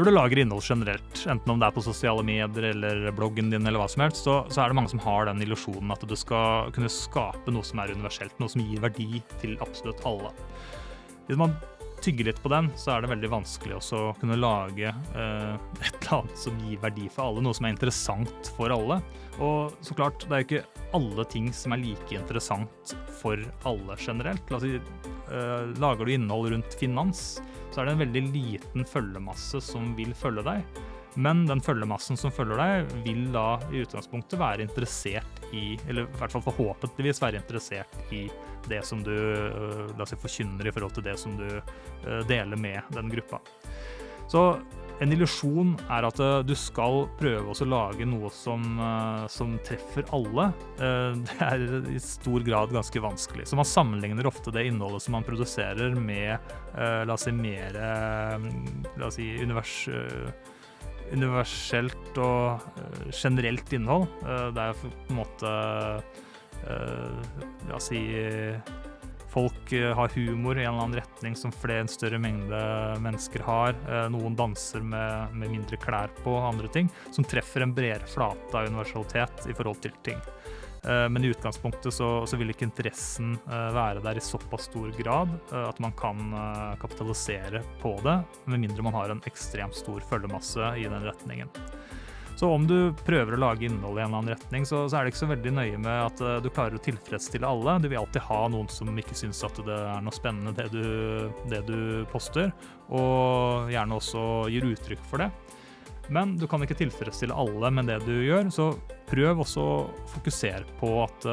når du lager innhold generelt, enten om det på sosiale medier eller bloggen din eller hva som helst, så det mange som har den illusjonen at du skal kunne skape noe som universelt, noe som gir verdi til absolutt alle. Hvis man tygger litt på den, så det veldig vanskelig også å kunne lage et eller annet som gir verdi for alle, noe som interessant for alle. Og så klart, det ikke alle ting som like interessant for alle generelt. La oss si, lager du innhold rundt finans, så det en veldig liten følgemasse som vil følge deg. Men den følgemassen som følger deg vil da i utgangspunktet være interessert i, eller i hvert fall forhåpentligvis være interessert i det som du la oss si, forkynner i forhold til det som du deler med den gruppa. Så en illusjon at du skal prøve å lage noe som treffer alle. Det i stor grad ganske vanskelig. Så man sammenligner ofte det innholdet som man produserer med, la oss si, mer, la oss si, universelt og generelt innhold. Det på en måte, la oss si, folk har humor i en eller annen retning som en større mengde mennesker har. Noen danser med mindre klær på, andre ting, som treffer en bredere flate av universalitet i forhold til ting. Men i utgangspunktet så vil ikke interessen være der i såpass stor grad at man kan kapitalisere på det, med mindre man har en ekstremt stor følgemasse i den retningen. Så om du prøver å lage innhold i en eller annen retning, så det ikke så veldig nøye med at du klarer å tilfredsstille alle. Du vil alltid ha noen som ikke synes at det noe spennende det du poster, og gjerne også gir uttrykk for det. Men du kan ikke tilfredsstille alle med det du gjør, så prøv også å fokusere på at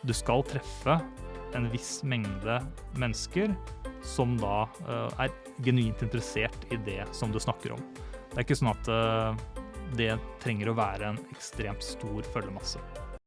du skal treffe en viss mengde mennesker som da genuint interessert i det som du snakker om. Det ikke sånn at det trenger å være en ekstremt stor følgemasse.